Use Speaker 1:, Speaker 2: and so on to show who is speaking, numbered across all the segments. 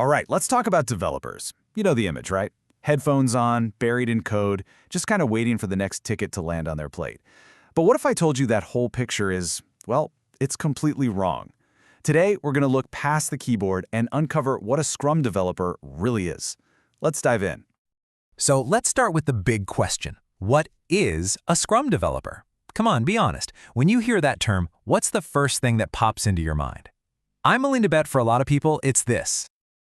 Speaker 1: All right, let's talk about developers. You know the image, right? Headphones on, buried in code, just kind of waiting for the next ticket to land on their plate. But what if I told you that whole picture is, well, it's completely wrong? Today, we're going to look past the keyboard and uncover what a Scrum developer really is. Let's dive in.
Speaker 2: So let's start with the big question. What is a Scrum developer? Come on, be honest. When you hear that term, what's the first thing that pops into your mind? I'm willing to bet for a lot of people, it's this.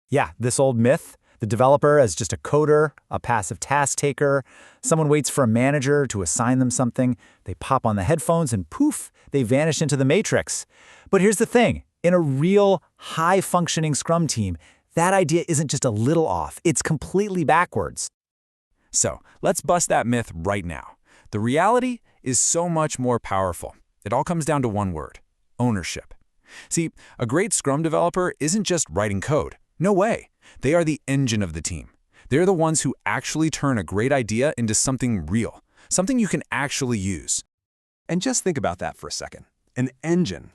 Speaker 3: Yeah, this old myth, the developer as just a coder, a passive task taker. Someone waits for a manager to assign them something. They pop on the headphones and poof, they vanish into the matrix. But here's the thing. In a real high-functioning Scrum team, that idea isn't just a little off. It's completely backwards.
Speaker 2: So let's bust that myth right now. The reality is so much more powerful. It all comes down to one word: ownership. See, a great Scrum developer isn't just writing code. No way. They are the engine of the team. They're the ones who actually turn a great idea into something real, something you can actually use.
Speaker 4: And just think about that for a second. An engine.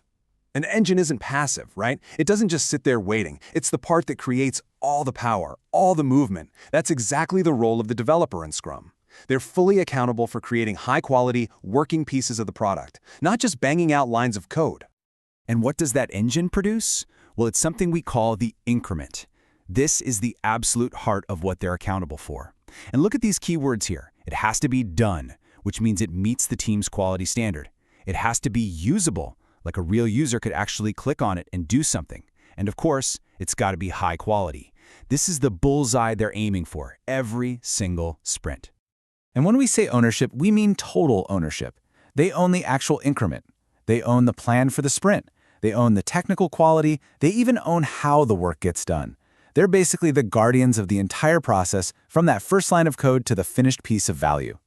Speaker 4: An engine isn't passive, right? It doesn't just sit there waiting. It's the part that creates all the power, all the movement. That's exactly the role of the developer in Scrum. They're fully accountable for creating high-quality, working pieces of the product, not just banging out lines of code.
Speaker 1: And what does that engine produce? Well, it's something we call the increment. This is the absolute heart of what they're accountable for. And look at these keywords here. It has to be done, which means it meets the team's quality standard. It has to be usable, like a real user could actually click on it and do something. And of course, it's got to be high quality. This is the bullseye they're aiming for every single sprint. And when we say ownership, we mean total ownership. They own the actual increment. They own the plan for the sprint. They own the technical quality. They even own how the work gets done. They're basically the guardians of the entire process, from that first line of code to the finished piece of value.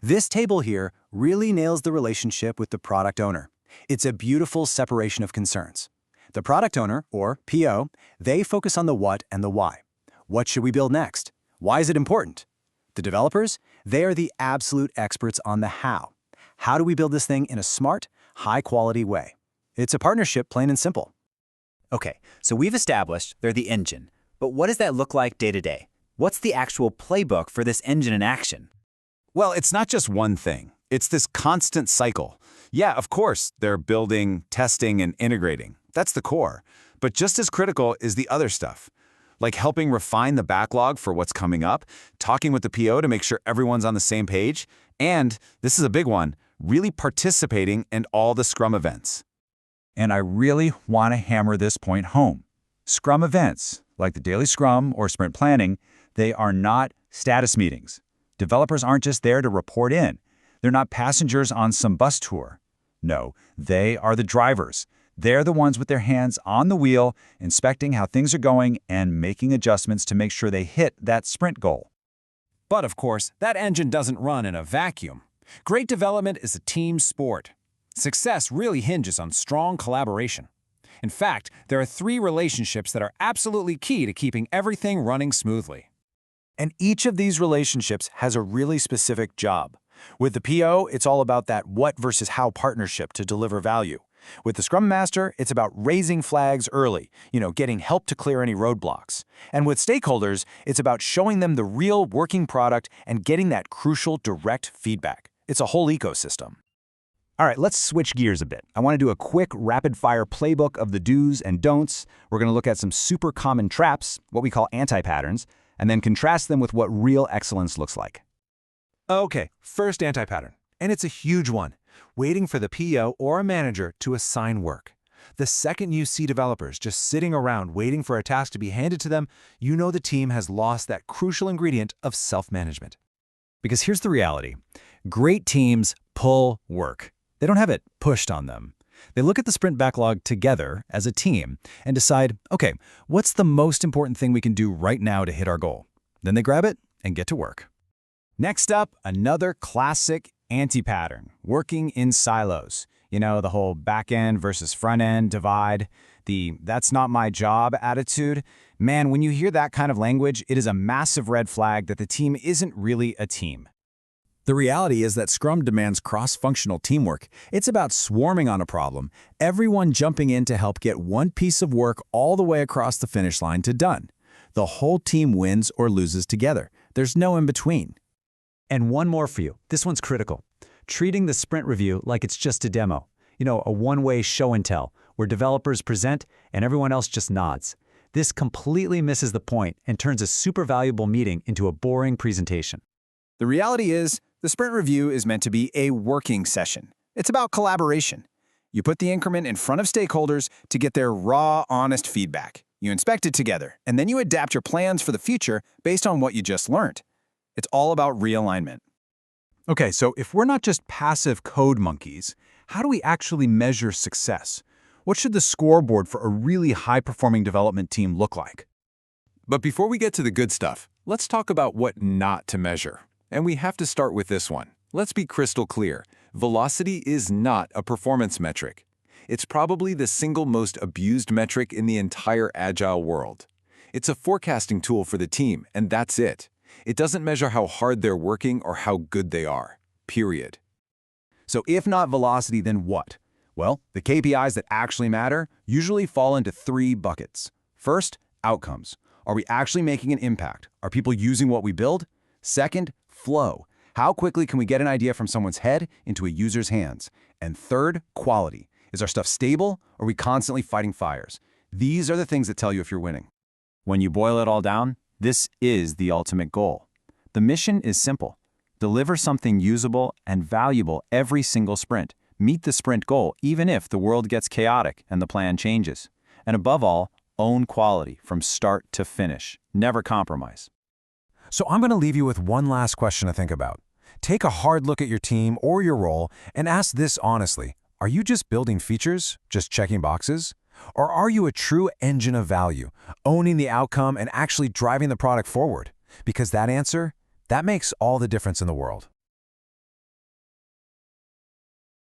Speaker 3: This table here really nails the relationship with the product owner. It's a beautiful separation of concerns. The product owner, or PO, they focus on the what and the why. What should we build next? Why is it important? The developers, they are the absolute experts on the how. How do we build this thing in a smart, high-quality way? It's a partnership, plain and simple.
Speaker 5: Okay, so we've established they're the engine, but what does that look like day to day? What's the actual playbook for this engine in action?
Speaker 1: Well, it's not just one thing. It's this constant cycle. Yeah, of course, they're building, testing, and integrating. That's the core. But just as critical is the other stuff, like helping refine the backlog for what's coming up, talking with the PO to make sure everyone's on the same page, and, this is a big one, really participating in all the Scrum events. And I really want to hammer this point home. Scrum events, like the daily Scrum or sprint planning, they are not status meetings. Developers aren't just there to report in. They're not passengers on some bus tour. No, they are the drivers. They're the ones with their hands on the wheel, inspecting how things are going and making adjustments to make sure they hit that sprint goal.
Speaker 4: But of course, that engine doesn't run in a vacuum. Great development is a team sport. Success really hinges on strong collaboration. In fact, there are 3 relationships that are absolutely key to keeping everything running smoothly.
Speaker 3: And each of these relationships has a really specific job. With the PO, it's all about that what versus how partnership to deliver value. With the Scrum Master, it's about raising flags early, getting help to clear any roadblocks. And with stakeholders, it's about showing them the real working product and getting that crucial direct feedback. It's a whole ecosystem. All right, let's switch gears a bit. I want to do a quick rapid-fire playbook of the do's and don'ts. We're going to look at some super common traps, what we call anti-patterns, and then contrast them with what real excellence looks like.
Speaker 4: Okay, first anti-pattern, and it's a huge one: waiting for the PO or a manager to assign work. The second you see developers just sitting around waiting for a task to be handed to them, you know the team has lost that crucial ingredient of self-management.
Speaker 3: Because here's the reality. Great teams pull work. They don't have it pushed on them. They look at the sprint backlog together as a team and decide, okay, what's the most important thing we can do right now to hit our goal? Then they grab it and get to work. Next up, another classic anti-pattern, working in silos. The whole back-end versus front-end divide, the "that's not my job" attitude. Man, when you hear that kind of language, it is a massive red flag that the team isn't really a team.
Speaker 2: The reality is that Scrum demands cross-functional teamwork. It's about swarming on a problem, everyone jumping in to help get one piece of work all the way across the finish line to done. The whole team wins or loses together. There's no in-between.
Speaker 6: And one more for you. This one's critical. Treating the sprint review like it's just a demo. A one-way show and tell, where developers present and everyone else just nods. This completely misses the point and turns a super valuable meeting into a boring presentation.
Speaker 3: The reality is, the sprint review is meant to be a working session. It's about collaboration. You put the increment in front of stakeholders to get their raw, honest feedback. You inspect it together, and then you adapt your plans for the future based on what you just learned. It's all about realignment.
Speaker 4: Okay, so if we're not just passive code monkeys, how do we actually measure success? What should the scoreboard for a really high-performing development team look like? But before we get to the good stuff, let's talk about what not to measure. And we have to start with this one. Let's be crystal clear. Velocity is not a performance metric. It's probably the single most abused metric in the entire agile world. It's a forecasting tool for the team, and that's it. It doesn't measure how hard they're working or how good they are, period.
Speaker 3: So if not velocity, then what? Well, the KPIs that actually matter usually fall into 3 buckets. First, outcomes. Are we actually making an impact? Are people using what we build? Second, flow. How quickly can we get an idea from someone's head into a user's hands? And third, quality. Is our stuff stable, or are we constantly fighting fires? These are the things that tell you if you're winning. When you boil it all down, this is the ultimate goal. The mission is simple. Deliver something usable and valuable every single sprint. Meet the sprint goal even if the world gets chaotic and the plan changes. And above all, own quality from start to finish. Never compromise.
Speaker 2: So I'm going to leave you with one last question to think about. Take a hard look at your team or your role and ask this honestly. Are you just building features, just checking boxes? Or are you a true engine of value, owning the outcome and actually driving the product forward? Because that answer, that makes all the difference in the world.